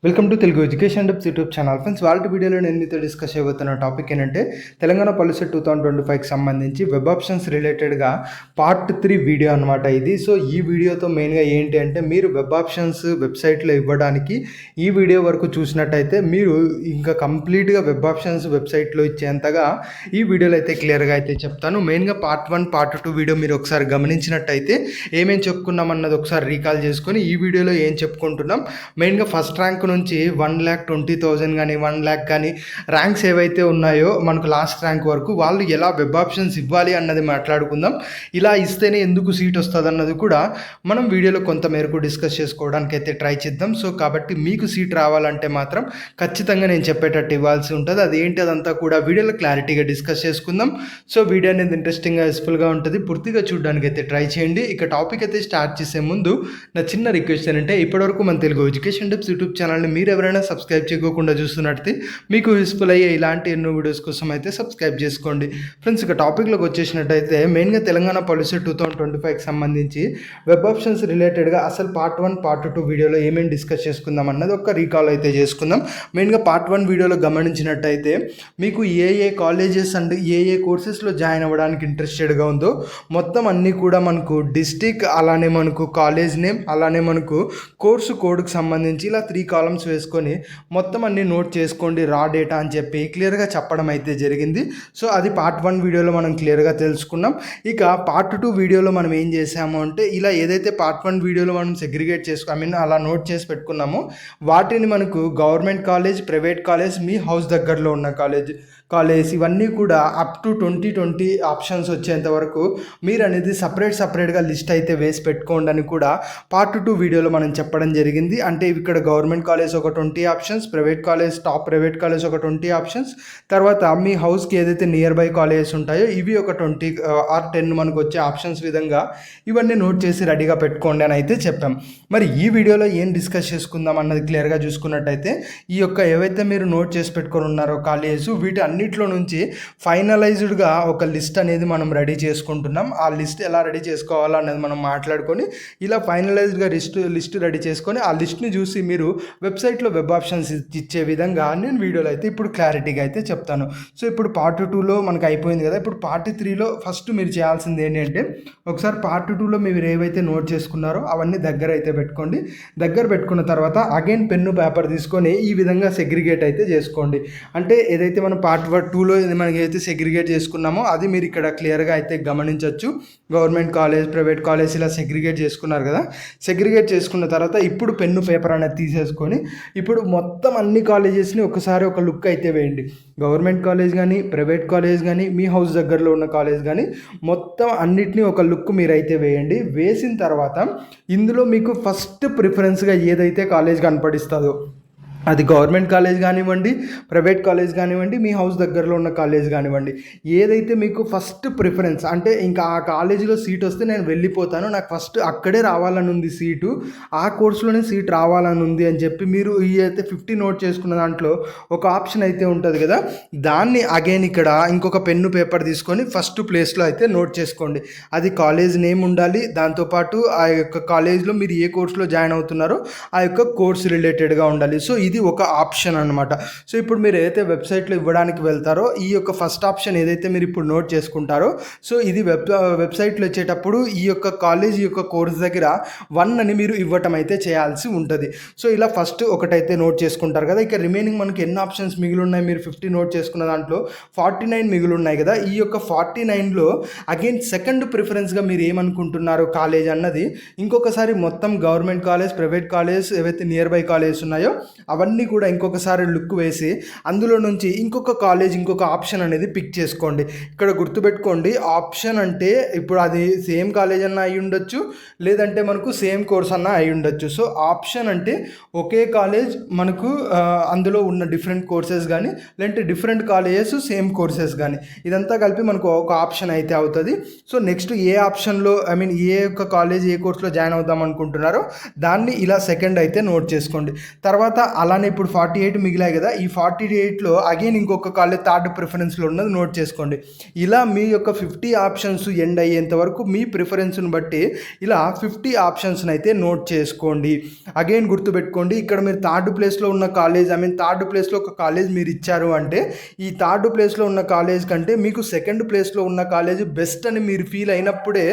Welcome to Telugu education tips YouTube channel. Friends, వాళ్ళ వీడియోలో నేను మీతో డిస్కస్ చేయబోతున్న టాపిక్ ఏంటంటే తెలంగాణ పాలసీ 2025కి సంబంధించి వెబ్ ఆప్షన్స్ రిలేటెడ్గా పార్ట్ 3 వీడియో అనమాట ఇది. సో ఈ వీడియోతో మెయిన్గా ఏంటి అంటే మీరు వెబ్ ఆప్షన్స్ వెబ్సైట్లో ఇవ్వడానికి ఈ వీడియో వరకు చూసినట్టయితే మీరు ఇంకా కంప్లీట్గా వెబ్ ఆప్షన్స్ వెబ్సైట్లో ఇచ్చేంతగా ఈ వీడియోలో అయితే క్లియర్గా అయితే చెప్తాను. మెయిన్గా పార్ట్ 1 పార్ట్ 2 వీడియో మీరు ఒకసారి గమనించినట్టయితే ఏమేం చెప్పుకున్నాం అన్నది ఒకసారి రీకాల్ చేసుకొని ఈ వీడియోలో ఏం చెప్పుకుంటున్నాం. మెయిన్గా ఫస్ట్ ర్యాంక్ నుంచి 1,20,000 కానీ 1,00,000 కానీ ర్యాంక్స్ ఏవైతే ఉన్నాయో మనకు లాస్ట్ ర్యాంక్ వరకు వాళ్ళు ఎలా వెబ్ ఆప్షన్స్ ఇవ్వాలి అన్నది మాట్లాడుకుందాం. ఇలా ఇస్తేనే ఎందుకు సీట్ వస్తుంది అన్నది కూడా మనం వీడియోలో కొంత మేరకు డిస్కస్ చేసుకోవడానికి అయితే ట్రై చేద్దాం. సో కాబట్టి మీకు సీట్ రావాలంటే మాత్రం ఖచ్చితంగా నేను చెప్పేటట్టు ఇవ్వాల్సి ఉంటుంది. అదేంటి అదంతా కూడా వీడియోలో క్లారిటీగా డిస్కస్ చేసుకుందాం. సో వీడియో అనేది ఇంట్రెస్టింగ్గా యూస్ఫుల్గా ఉంటుంది. పూర్తిగా చూడడానికి అయితే ట్రై చేయండి. ఇక టాపిక్ అయితే స్టార్ట్ చేసే ముందు నా చిన్న రిక్వెస్ట్ ఏంటంటే ఇప్పటివరకు మన తెలుగు ఎడ్యుకేషన్ టిప్స్ యూట్యూబ్ ఛానల్ని మీరు ఎవరైనా సబ్స్క్రైబ్ చేయకుండా చూస్తున్నట్టు మీకు యూస్ఫుల్ అయ్యే ఇలాంటి ఎన్నో వీడియోస్ కోసం అయితే సబ్స్క్రైబ్ చేసుకోండి. ఫ్రెండ్స్, ఇక టాపిక్లోకి వచ్చేసినట్టయితే మెయిన్గా తెలంగాణ పాలసీ 2025కి సంబంధించి వెబ్ ఆప్షన్స్ రిలేటెడ్గా అసలు పార్ట్ 1 పార్ట్ 2 వీడియోలో ఏమేమి డిస్కస్ చేసుకుందాం అన్నది ఒక రీకాల్ అయితే చేసుకుందాం. మెయిన్గా పార్ట్ 1 వీడియోలో గమనించినట్టయితే మీకు ఏ కాలేజెస్ అండ్ ఏ కోర్సెస్లో జాయిన్ అవ్వడానికి ఇంట్రెస్టెడ్గా ఉందో మొత్తం అన్నీ కూడా మనకు డిస్టిక్, అలానే మనకు కాలేజ్ నేమ్, అలానే మనకు కోర్సు కోడ్కి సంబంధించి ఇలా 3 కాలమ్స్ వేసుకొని మొత్తం అన్ని నోట్ చేసుకోండి రా డేటా అని చెప్పి క్లియర్గా చెప్పడం అయితే జరిగింది. సో అది పార్ట్ 1 వీడియోలో మనం క్లియర్గా తెలుసుకున్నాం. ఇక పార్ట్ 2 వీడియోలో మనం ఏం చేసాము అంటే ఇలా ఏదైతే పార్ట్ 1 వీడియోలో మనం సెగ్రిగేట్ అలా నోట్ చేసి పెట్టుకున్నామో వాటిని మనకు గవర్నమెంట్ కాలేజ్, ప్రైవేట్ కాలేజ్, మీ హౌస్ దగ్గరలో ఉన్న కాలేజ్ ఇవన్నీ కూడా అప్ టు 2020 ఆప్షన్స్ వచ్చేంత వరకు మీరు అనేది సపరేట్గా లిస్ట్ అయితే వేసి పెట్టుకోండి అని కూడా పార్ట్ 2 వీడియోలో మనం చెప్పడం జరిగింది. అంటే ఇక్కడ గవర్నమెంట్ కాలేజ్ ఒక 20 ఆప్షన్స్, టాప్ ప్రైవేట్ కాలేజ్ ఒక 20 ఆప్షన్స్, తర్వాత మీ హౌస్కి ఏదైతే నియర్ బై కాలేజెస్ ఉంటాయో ఇవి ఒక 20 ఆర్ 10 మనకు వచ్చే ఆప్షన్స్ విధంగా ఇవన్నీ నోట్ చేసి రెడీగా పెట్టుకోండి అని అయితే చెప్పాం. మరి ఈ వీడియోలో ఏం డిస్కస్ చేసుకుందాం అన్నది క్లియర్గా చూసుకున్నట్టయితే ఈ యొక్క ఏవైతే మీరు నోట్ చేసి పెట్టుకొని ఉన్నారో కాలేజెస్ వీటి అన్నిట్లో నుంచి ఫైనలైజ్డ్గా ఒక లిస్ట్ అనేది మనం రెడీ చేసుకుంటున్నాం. ఆ లిస్ట్ ఎలా రెడీ చేసుకోవాలనేది మనం మాట్లాడుకొని ఇలా ఫైనలైజ్డ్గా లిస్ట్ రెడీ చేసుకొని ఆ లిస్ట్ని చూసి మీరు వెబ్సైట్లో వెబ్ ఆప్షన్స్ ఇచ్చే విధంగా నేను వీడియోలో అయితే ఇప్పుడు క్లారిటీగా అయితే చెప్తాను. సో ఇప్పుడు పార్ట్ 2లో మనకు అయిపోయింది కదా. ఇప్పుడు పార్ట్ 3లో ఫస్ట్ మీరు చేయాల్సింది ఏంటంటే ఒకసారి పార్ట్ 2లో మీరు ఏవైతే నోట్ చేసుకున్నారో అవన్నీ దగ్గర అయితే పెట్టుకోండి. దగ్గర పెట్టుకున్న తర్వాత అగైన్ పెన్ను పేపర్ తీసుకొని ఈ విధంగా సెగ్రిగేట్ అయితే చేసుకోండి. అంటే ఏదైతే మనం పార్ట్ 2లో మనకి అయితే సెగ్రిగేట్ చేసుకున్నామో అది మీరు ఇక్కడ క్లియర్గా అయితే గమనించవచ్చు. గవర్నమెంట్ కాలేజ్, ప్రైవేట్ కాలేజ్ ఇలా సెగ్రిగేట్ చేసుకున్నారు కదా. సెగ్రిగేట్ చేసుకున్న తర్వాత ఇప్పుడు పెన్ను పేపర్ అనేది తీసేసుకొని ఇప్పుడు మొత్తం అన్ని కాలేజెస్ని ఒకసారి ఒక లుక్ అయితే వేయండి. గవర్నమెంట్ కాలేజ్ కానీ, ప్రైవేట్ కాలేజ్ కానీ, మీ హౌస్ దగ్గరలో ఉన్న కాలేజ్ కానీ మొత్తం అన్నిటినీ ఒక లుక్ మీరైతే వేయండి. వేసిన తర్వాత ఇందులో మీకు ఫస్ట్ ప్రిఫరెన్స్గా ఏదైతే కాలేజ్ కనపడిస్తుందో అది గవర్నమెంట్ కాలేజ్ కానివ్వండి, ప్రైవేట్ కాలేజ్ కానివ్వండి, మీ హౌస్ దగ్గరలో ఉన్న కాలేజ్ కానివ్వండి, ఏదైతే మీకు ఫస్ట్ ప్రిఫరెన్స్ అంటే ఇంకా ఆ కాలేజీలో సీట్ వస్తే నేను వెళ్ళిపోతాను, నాకు ఫస్ట్ అక్కడే రావాలని ఉంది సీటు, ఆ కోర్సులోనే సీట్ రావాలని ఉంది అని చెప్పి మీరు ఈ అయితే 50 నోట్ చేసుకున్న దాంట్లో ఒక ఆప్షన్ అయితే ఉంటుంది కదా, దాన్ని అగైన్ ఇక్కడ ఇంకొక పెన్ను పేపర్ తీసుకొని ఫస్ట్ ప్లేస్లో అయితే నోట్ చేసుకోండి. అది కాలేజ్ నేమ్ ఉండాలి, దాంతోపాటు ఆ యొక్క కాలేజ్లో మీరు ఏ కోర్సులో జాయిన్ అవుతున్నారో ఆ యొక్క కోర్సు రిలేటెడ్గా ఉండాలి. సో ఇది ఒక ఆప్షన్ అనమాట. సో ఇప్పుడు మీరు ఏదైతే వెబ్సైట్లో ఇవ్వడానికి వెళ్తారో ఈ యొక్క ఫస్ట్ ఆప్షన్ ఏదైతే మీరు ఇప్పుడు నోట్ చేసుకుంటారో సో ఇది వెబ్సైట్లో వచ్చేటప్పుడు ఈ యొక్క కాలేజ్ యొక్క కోర్స్ దగ్గర 1 అని మీరు ఇవ్వటం అయితే చేయాల్సి ఉంటుంది. సో ఇలా ఫస్ట్ ఒకటైతే నోట్ చేసుకుంటారు కదా. ఇక రిమైనింగ్ మనకి ఎన్ని ఆప్షన్స్ మిగిలి ఉన్నాయి, మీరు 50 నోట్ చేసుకున్న దాంట్లో 49 మిగిలి ఉన్నాయి కదా. ఈ యొక్క 49లో అగైన్ సెకండ్ ప్రిఫరెన్స్గా మీరు ఏమనుకుంటున్నారు కాలేజ్ అన్నది ఇంకొకసారి మొత్తం గవర్నమెంట్ కాలేజ్, ప్రైవేట్ కాలేజ్ ఏవైతే నియర్ బై కాలేజెస్ ఉన్నాయో అవన్నీ కూడా ఇంకొకసారి లుక్ వేసి అందులో నుంచి ఇంకొక ఆప్షన్ అనేది పిక్ చేసుకోండి. ఇక్కడ గుర్తుపెట్టుకోండి, ఆప్షన్ అంటే ఇప్పుడు అది సేమ్ కాలేజ్ అన్నా అయి ఉండొచ్చు, లేదంటే మనకు సేమ్ కోర్స్ అన్నా అయి ఉండొచ్చు. సో ఆప్షన్ అంటే ఒకే కాలేజ్ మనకు అందులో ఉన్న డిఫరెంట్ కోర్సెస్ కానీ లేదంటే డిఫరెంట్ కాలేజెస్ సేమ్ కోర్సెస్ కానీ ఇదంతా కలిపి మనకు ఒక ఆప్షన్ అయితే అవుతుంది. సో నెక్స్ట్ ఏ ఆప్షన్లో ఏ యొక్క కాలేజ్ ఏ కోర్సులో జాయిన్ అవుదాం అనుకుంటున్నారో దాన్ని ఇలా సెకండ్ అయితే నోట్ చేసుకోండి. తర్వాత అలానే ఇప్పుడు 48 మిగిలాయి కదా, ఈ 48లో అగైన్ ఇంకొక కాలేజ్ థర్డ్ ప్రిఫరెన్స్లో ఉన్నది నోట్ చేసుకోండి. ఇలా మీ యొక్క 50 ఆప్షన్స్ ఎండ్ అయ్యేంత వరకు మీ ప్రిఫరెన్స్ని బట్టి ఇలా 50 ఆప్షన్స్ని అయితే నోట్ చేసుకోండి. అగైన్ గుర్తుపెట్టుకోండి, ఇక్కడ మీరు థర్డ్ ప్లేస్లో ఉన్న కాలేజ్ థర్డ్ ప్లేస్లో ఒక కాలేజ్ మీరు ఇచ్చారు అంటే ఈ థర్డ్ ప్లేస్లో ఉన్న కాలేజ్ కంటే మీకు సెకండ్ ప్లేస్లో ఉన్న కాలేజ్ బెస్ట్ అని మీరు ఫీల్ అయినప్పుడే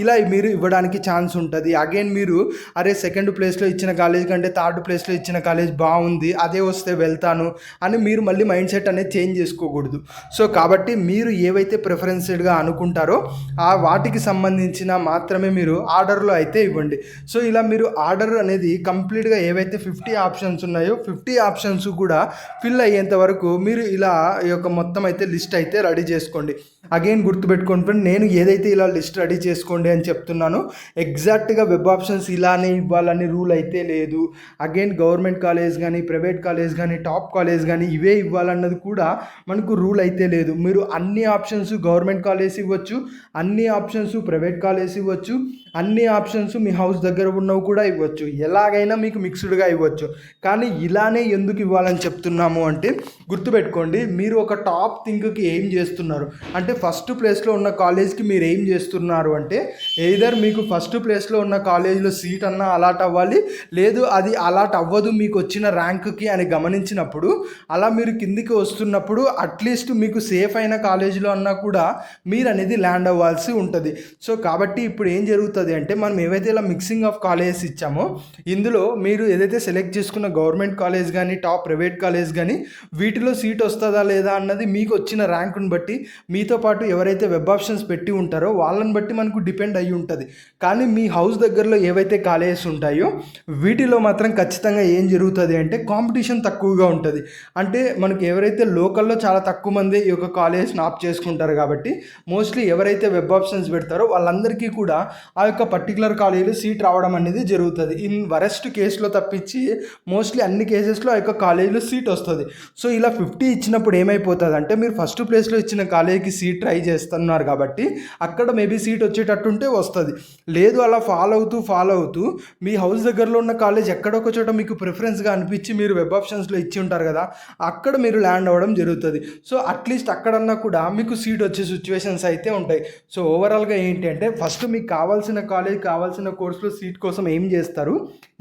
ఇలా మీరు ఇవ్వడానికి ఛాన్స్ ఉంటుంది. అగైన్ మీరు అరే సెకండ్ ప్లేస్లో ఇచ్చిన కాలేజ్ కంటే థర్డ్ ప్లేస్లో ఇచ్చిన కాలేజ్ బాగుంది, అదే వస్తే వెళ్తాను అని మీరు మళ్ళీ మైండ్ సెట్ అనేది చేంజ్ చేసుకోకూడదు. సో కాబట్టి మీరు ఏవైతే ప్రిఫరెన్స్డ్గా అనుకుంటారో ఆ వాటికి సంబంధించిన మాత్రమే మీరు ఆర్డర్లో అయితే ఇవ్వండి. సో ఇలా మీరు ఆర్డర్ అనేది కంప్లీట్గా ఏవైతే 50 ఆప్షన్స్ ఉన్నాయో 50 ఆప్షన్స్ కూడా ఫిల్ అయ్యేంత వరకు మీరు ఇలా ఈ యొక్క మొత్తం అయితే లిస్ట్ అయితే రెడీ చేసుకోండి. అగైన్ గుర్తుపెట్టుకోండి ఫ్రెండ్, నేను ఏదైతే ఇలా లిస్ట్ రెడీ చేసుకోండి అని చెప్తున్నానో ఎగ్జాక్ట్గా వెబ్ ఆప్షన్స్ ఇలానే ఇవ్వాలని రూల్ అయితే లేదు. అగైన్ గవర్నమెంట్ కాలేజ్ కానీ ప్రైవేట్ కాలేజ్ కానీ టాప్ కాలేజ్ కానీ ఇవే ఇవ్వాలన్నది కూడా మనకు రూల్ అయితే లేదు. మీరు అన్ని ఆప్షన్స్ గవర్నమెంట్ కాలేజ్ ఇవ్వచ్చు, అన్ని ఆప్షన్స్ ప్రైవేట్ కాలేజ్ ఇవ్వచ్చు, అన్ని ఆప్షన్స్ మీ హౌస్ దగ్గర ఉన్నవి కూడా ఇవ్వచ్చు, ఎలాగైనా మీకు మిక్స్డ్గా ఇవ్వచ్చు. కానీ ఇలానే ఎందుకు ఇవ్వాలని చెప్తున్నాము అంటే గుర్తుపెట్టుకోండి, మీరు ఒక టాప్ థింక్కి ఏం చేస్తున్నారు అంటే ఫస్ట్ ప్లేస్లో ఉన్న కాలేజ్కి మీరు ఏం చేస్తున్నారు అంటే ఎయిదర్ మీకు ఫస్ట్ ప్లేస్లో ఉన్న కాలేజ్లో సీట్ అన్నా అలాట్ అవ్వాలి, లేదు అది అలాట్ అవ్వదు మీకు వచ్చిన ర్యాంక్కి అని గమనించినప్పుడు అలా మీరు కిందికి వస్తున్నప్పుడు అట్లీస్ట్ మీకు సేఫ్ అయిన కాలేజీలో అన్నా కూడా మీరు అనేది ల్యాండ్ అవ్వాల్సి ఉంటుంది. సో కాబట్టి ఇప్పుడు ఏం జరుగుతుంది అంటే మనం ఏవైతే ఇలా మిక్సింగ్ ఆఫ్ కాలేజెస్ ఇచ్చామో ఇందులో మీరు ఏదైతే సెలెక్ట్ చేసుకున్న గవర్నమెంట్ కాలేజ్ కానీ టాప్ ప్రైవేట్ కాలేజ్ కానీ వీటిలో సీట్ వస్తుందా లేదా అన్నది మీకు వచ్చిన ర్యాంకుని బట్టి మీతో పాటు ఎవరైతే వెబ్ ఆప్షన్స్ పెట్టి ఉంటారో వాళ్ళని బట్టి మనకు డిపెండ్ అయ్యి ఉంటుంది. కానీ మీ హౌస్ దగ్గరలో ఏవైతే కాలేజెస్ ఉంటాయో వీటిలో మాత్రం ఖచ్చితంగా ఏం జరుగుతుంది అంటే కాంపిటీషన్ తక్కువగా ఉంటుంది. అంటే మనకి ఎవరైతే లోకల్లో చాలా తక్కువ మంది ఈ యొక్క కాలేజెస్ని ఆప్ చేసుకుంటారు కాబట్టి మోస్ట్లీ ఎవరైతే వెబ్ ఆప్షన్స్ పెడతారో వాళ్ళందరికీ కూడా ఆ యొక్క పర్టికులర్ కాలేజీలో సీట్ రావడం అనేది జరుగుతుంది. ఇన్ వరెస్ట్ కేసులో తప్పించి మోస్ట్లీ అన్ని కేసెస్లో ఆ యొక్క కాలేజీలో సీట్ వస్తుంది. సో ఇలా 50 ఇచ్చినప్పుడు ఏమైపోతుంది అంటే మీరు ఫస్ట్ ప్లేస్లో ఇచ్చిన కాలేజీకి సీట్ ట్రై చేస్తున్నారు కాబట్టి అక్కడ మేబీ సీట్ వచ్చేటట్టుంటే వస్తుంది, లేదు అలా ఫాలో అవుతూ మీ హౌస్ దగ్గరలో ఉన్న కాలేజ్ ఎక్కడొక చోట మీకు ప్రిఫరెన్స్గా అనిపించి మీరు వెబ్ ఆప్షన్స్లో ఇచ్చి ఉంటారు కదా అక్కడ మీరు ల్యాండ్ అవ్వడం జరుగుతుంది. సో అట్లీస్ట్ అక్కడన్నా కూడా మీకు సీట్ వచ్చే సిచ్యువేషన్స్ అయితే ఉంటాయి. సో ఓవరాల్గా ఏంటి అంటే ఫస్ట్ మీకు కావాల్సిన కాలేజ్ కావాల్సిన కోర్సులో సీట్ కోసం ఏం చేస్తారు,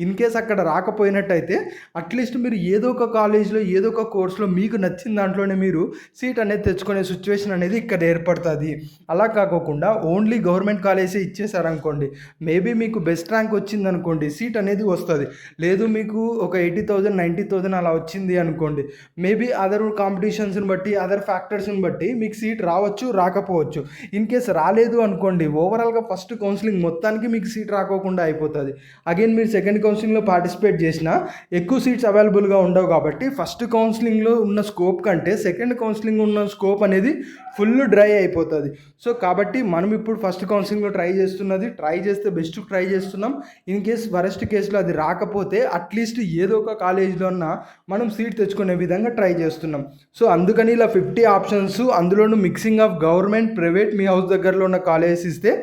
ఇన్ కేస్ అక్కడ రాకపోయినట్టయితే అట్లీస్ట్ మీరు ఏదో ఒక కాలేజ్లో ఏదో ఒక కోర్సులో మీకు నచ్చిన దాంట్లోనే మీరు సీట్ అనేది తెచ్చుకునే సిచ్యువేషన్ అనేది ఇక్కడ ఏర్పడుతుంది. అలా కాకోకుండా ఓన్లీ గవర్నమెంట్ కాలేజే ఇచ్చేసారనుకోండి, మేబీ మీకు బెస్ట్ ర్యాంక్ వచ్చింది అనుకోండి సీట్ అనేది వస్తుంది, లేదు మీకు ఒక 80,000 90,000 అలా వచ్చింది అనుకోండి, మేబీ అదర్ కాంపిటీషన్స్ని బట్టి అదర్ ఫ్యాక్టర్స్ని బట్టి మీకు సీట్ రావచ్చు రాకపోవచ్చు. ఇన్ కేస్ రాలేదు అనుకోండి ఓవరాల్గా ఫస్ట్ కౌన్సిలింగ్ మొత్తానికి మీకు సీట్ రాకోకుండా అయిపోతుంది. అగైన్ మీరు సెకండ్ కౌన్సిలింగ్లో పార్టిసిపేట్ చేసినా ఎక్కువ సీట్స్ అవైలబుల్గా ఉండవు కాబట్టి ఫస్ట్ కౌన్సిలింగ్లో ఉన్న స్కోప్ కంటే సెకండ్ కౌన్సిలింగ్ ఉన్న స్కోప్ అనేది ఫుల్ డ్రై అయిపోతుంది. సో కాబట్టి మనం ఇప్పుడు ఫస్ట్ కౌన్సిలింగ్లో ట్రై చేస్తే బెస్ట్ ట్రై చేస్తున్నాం. ఇన్ కేస్ వరెస్ట్ కేసులో అది రాకపోతే అట్లీస్ట్ ఏదో ఒక కాలేజ్లో ఉన్న మనం సీట్ తెచ్చుకునే విధంగా ట్రై చేస్తున్నాం. సో అందుకని ఇలా 50 ఆప్షన్స్ అందులోనూ mixing of government private me house దగ్గరలో ఉన్న కాలేజెస్ ఇస్తే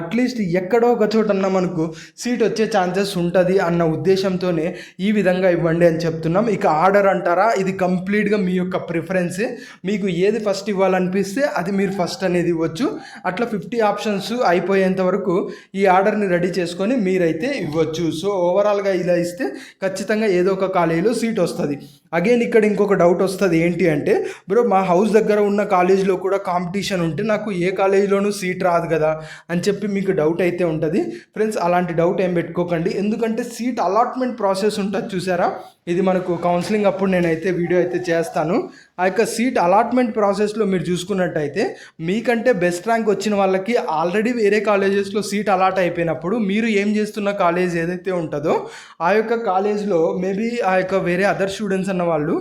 అట్లీస్ట్ ఎక్కడో ఒక చోటన్నా మనకు సీట్ వచ్చే ఛాన్సెస్ ఉంటుంది అన్న ఉద్దేశంతోనే ఈ విధంగా ఇవ్వండి అని చెప్తున్నాం. ఇక ఆర్డర్ అంటారా, ఇది కంప్లీట్గా మీ యొక్క ప్రిఫరెన్సే, మీకు ఏది ఫస్ట్ ఇవ్వాలనిపిస్తే అది మీరు ఫస్ట్ అనేది ఇవ్వచ్చు. అట్లా 50 ఆప్షన్స్ అయిపోయేంత వరకు ఈ ఆర్డర్ని రెడీ చేసుకొని మీరైతే ఇవ్వచ్చు. సో ఓవరాల్గా ఇలా ఇస్తే ఖచ్చితంగా ఏదో ఒక కాలేజీలో సీట్ వస్తుంది. అగైన్ ఇక్కడ ఇంకొక డౌట్ వస్తుంది ఏంటి అంటే బ్రో మా హౌస్ దగ్గర ఉన్న కాలేజీలో కూడా కాంపిటీషన్ ఉంటే నాకు ఏ కాలేజీలోనూ సీట్ రాదు కదా అని చెప్పి మీకు డౌట్ అయితే ఉంటుంది. ఫ్రెండ్స్ అలాంటి డౌట్ ఏం పెట్టుకోకండి, ఎందుకంటే సీట్ అలాట్మెంట్ ప్రాసెస్ ఉంటుంది చూసారా, ఇది మనకు కౌన్సిలింగ్ అప్పుడు నేనైతే వీడియో అయితే చేస్తాను. ఆ యొక్క సీట్ అలాట్మెంట్ ప్రాసెస్లో మీరు చూసుకున్నట్టయితే మీకంటే బెస్ట్ ర్యాంక్ వచ్చిన వాళ్ళకి ఆల్రెడీ వేరే కాలేజెస్లో సీట్ అలాట్ అయిపోయినప్పుడు మీరు ఏం చేస్తున్న కాలేజ్ ఏదైతే ఉంటుందో ఆ యొక్క కాలేజ్లో మేబీ ఆ యొక్క వేరే అదర్ స్టూడెంట్స్ అన్న వాళ్ళు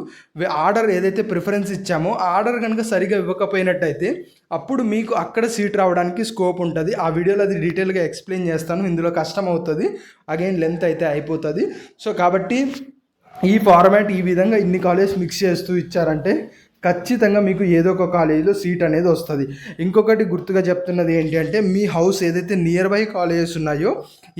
ఆర్డర్ ఏదైతే ప్రిఫరెన్స్ ఇచ్చామో ఆ ఆర్డర్ కనుక సరిగా ఇవ్వకపోయినట్టయితే అప్పుడు మీకు అక్కడ సీట్ రావడానికి స్కోప్ ఉంటుంది. ఆ వీడియోలో అది డీటెయిల్గా ఎక్స్ప్లెయిన్ చేస్తాను, ఇందులో కష్టం అవుతుంది, అగైన్ లెంత్ అయితే అయిపోతుంది. సో కాబట్టి ఈ ఫార్మాట్ ఈ విధంగా ఇన్ని కాలేజ్ మిక్స్ చేస్తూ ఇచ్చారంటే ఖచ్చితంగా మీకు ఏదో ఒక కాలేజీలో సీట్ అనేది వస్తుంది. ఇంకొకటి గుర్తుగా చెప్తున్నది ఏంటి అంటే మీ హౌస్ ఏదైతే నియర్ బై కాలేజెస్ ఉన్నాయో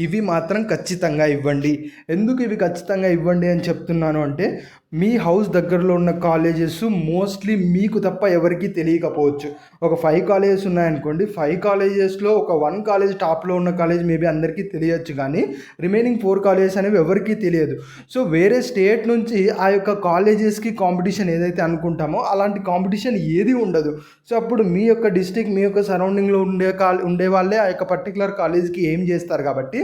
ఇవి మాత్రం ఖచ్చితంగా ఇవ్వండి. ఎందుకు ఇవి ఖచ్చితంగా ఇవ్వండి అని చెప్తున్నాను అంటే మీ హౌస్ దగ్గరలో ఉన్న కాలేజెస్ మోస్ట్లీ మీకు తప్ప ఎవరికీ తెలియకపోవచ్చు. ఒక 5 కాలేజెస్ ఉన్నాయనుకోండి, 5 కాలేజెస్‌లో ఒక 1 కాలేజ్ టాప్‌లో ఉన్న కాలేజ్ మేబీ అందరికీ తెలియచ్చు గానీ, రిమైనింగ్ 4 కాలేజెస్ అనేవి ఎవరికీ తెలియదు. సో, వేరే స్టేట్ నుంచి ఆ యొక్క కాలేజెస్‌కి కాంపిటీషన్ ఏదైతే అనుకుంటామో, అలాంటి కాంపిటీషన్ ఏది ఉండదు. సో, అప్పుడు మీ యొక్క డిస్ట్రిక్ట్, మీ యొక్క సరౌండింగ్‌లో ఉండే వాళ్ళే ఆ యొక్క పర్టిక్యులర్ కాలేజ్‌కి ఎయిమ్ చేస్తారు కాబట్టి,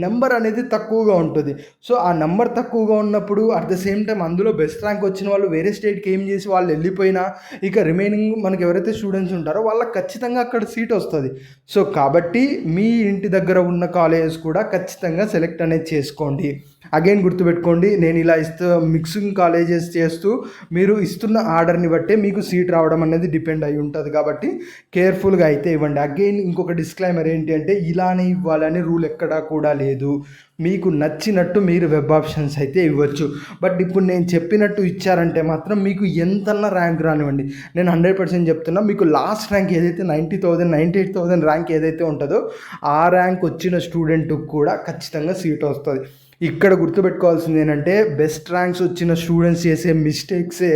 నంబర్ అనేది తక్కువగా ఉంటుంది. సో, ఆ నంబర్ తక్కువగా ఉన్నప్పుడు అట్ ద సేమ్ టైమ్ అందులో బెస్ట్ ర్యాంక్ వచ్చిన వాళ్ళు వేరే స్టేట్‌కి ఎయిమ్ చేసి వాళ్ళు వెళ్ళిపోయినా, ఇక రిమైనింగ్ మనకు ఎవరైతే స్టూడెంట్స్ ఉంటారో వాళ్ళకి ఖచ్చితంగా అక్కడ సీట్ వస్తది. సో, కాబట్టి మీ ఇంటి దగ్గర ఉన్న కాలేజెస్ కూడా ఖచ్చితంగా సెలెక్ట్ అనేది చేసుకోండి. అగైన్ గుర్తుపెట్టుకోండి, నేను ఇలా మిక్సింగ్ కాలేజెస్ చేస్తూ మీరు ఇస్తున్న ఆర్డర్ని బట్టే మీకు సీట్ రావడం అనేది డిపెండ్ అయి ఉంటుంది కాబట్టి కేర్ఫుల్గా అయితే ఇవ్వండి. అగైన్ ఇంకొక డిస్క్లైమర్ ఏంటి అంటే, ఇలానే ఇవ్వాలని రూల్ ఎక్కడా కూడా లేదు. మీకు నచ్చినట్టు మీరు వెబ్ ఆప్షన్స్ అయితే ఇవ్వచ్చు. బట్ ఇప్పుడు నేను చెప్పినట్టు ఇచ్చారంటే మాత్రం మీకు ఎంతన్నా ర్యాంక్ రానివ్వండి, నేను 100% చెప్తున్నా, మీకు లాస్ట్ ర్యాంక్ ఏదైతే 90,000 98,000 ర్యాంక్ ఏదైతే ఉంటుందో ఆ ర్యాంక్ వచ్చిన స్టూడెంట్కి కూడా ఖచ్చితంగా సీట్ వస్తుంది. ఇక్కడ గుర్తుపెట్టుకోవాల్సింది ఏంటంటే, బెస్ట్ ర్యాంక్స్ వచ్చిన స్టూడెంట్స్ చేసే మిస్టేక్సే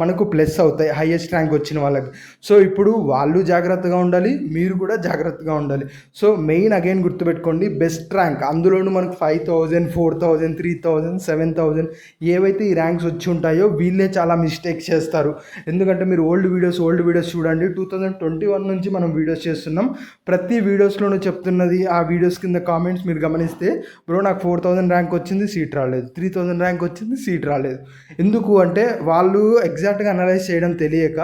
మనకు ప్లస్ అవుతాయి హైయెస్ట్ ర్యాంక్ వచ్చిన వాళ్ళకి. సో, ఇప్పుడు వాళ్ళు జాగ్రత్తగా ఉండాలి, మీరు కూడా జాగ్రత్తగా ఉండాలి. సో, మెయిన్ అగైన్ గుర్తుపెట్టుకోండి, బెస్ట్ ర్యాంక్ అందులోనూ మనకు 5,000 4,000 3,000 7,000 ఏవైతే ఈ ర్యాంక్స్ వచ్చి ఉంటాయో వీళ్ళే చాలా మిస్టేక్స్ చేస్తారు. ఎందుకంటే మీరు ఓల్డ్ వీడియోస్ చూడండి, 2021 నుంచి మనం వీడియోస్ చేస్తున్నాం. ప్రతి వీడియోస్లోనూ చెప్తున్నది, ఆ వీడియోస్ కింద కామెంట్స్ మీరు గమనిస్తే, బ్రో నాకు 4,000 ర్యాంక్ వచ్చింది సీట్ రాలేదు, 3,000 ర్యాంక్ వచ్చింది సీట్ రాలేదు. ఎందుకు అంటే వాళ్ళు ఎగ్జాక్ట్గా అనలైజ్ చేయడం తెలియక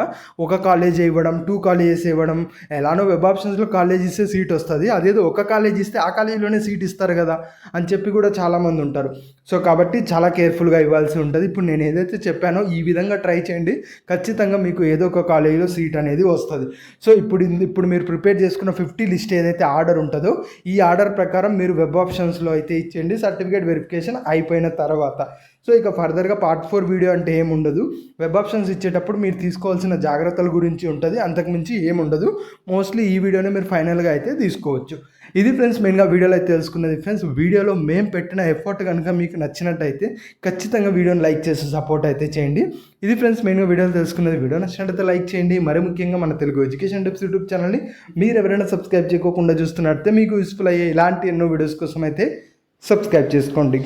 ఒక కాలేజ్ ఇవ్వడం, 2 కాలేజెస్ ఇవ్వడం. ఎలానో వెబ్ ఆప్షన్స్లో కాలేజ్ ఇస్తే సీట్ వస్తుంది, అదేదో ఒక కాలేజ్ ఇస్తే ఆ కాలేజీలోనే సీట్ ఇస్తారు కదా అని చెప్పి కూడా చాలామంది ఉంటారు. సో, కాబట్టి చాలా కేర్ఫుల్గా ఇవ్వాల్సి ఉంటుంది. ఇప్పుడు నేను ఏదైతే చెప్పానో ఈ విధంగా ట్రై చేయండి, ఖచ్చితంగా మీకు ఏదో ఒక కాలేజీలో సీట్ అనేది వస్తుంది. సో, ఇప్పుడు మీరు ప్రిపేర్ చేసుకున్న 50 లిస్ట్ ఏదైతే ఆర్డర్ ఉంటుందో ఈ ఆర్డర్ ప్రకారం మీరు వెబ్ ఆప్షన్స్లో అయితే ఇచ్చేయండి, సర్టిఫికేట్ వెరిఫికేషన్ అయిపోయిన తర్వాత. సో, ఇక ఫర్దర్గా పార్ట్ 4 వీడియో అంటే ఏముండదు. వెబ్ ఆప్షన్స్ ఇచ్చేటప్పుడు మీరు తీసుకోవాల్సిన జాగ్రత్తల గురించి ఉంటుంది, అంతకుమించి ఏముండదు. మోస్ట్లీ ఈ వీడియోనే మీరు ఫైనల్గా అయితే తీసుకోవచ్చు. ఇది ఫ్రెండ్స్ మెయిన్గా వీడియోలో అయితే తెలుసుకున్నది. ఫ్రెండ్స్, వీడియోలో మేము పెట్టిన ఎఫర్ట్ కనుక మీకు నచ్చినట్టయితే ఖచ్చితంగా వీడియోని లైక్ చేసి సపోర్ట్ అయితే చేయండి. ఇది ఫ్రెండ్స్ మెయిన్గా వీడియోలో తెలుసుకున్నది. వీడియో నచ్చినట్టయితే లైక్ చేయండి. మరి ముఖ్యంగా మన తెలుగు ఎడ్యుకేషన్ టిప్స్ యూట్యూబ్ ఛానల్ని మీరు ఎవరైనా సబ్స్క్రైబ్ చేయకుండా చూస్తున్నట్టే మీకు యూస్ఫుల్ అయ్యే ఇలాంటి ఎన్నో వీడియోస్ కోసం అయితే సబ్స్క్రైబ్ చేసుకోండి.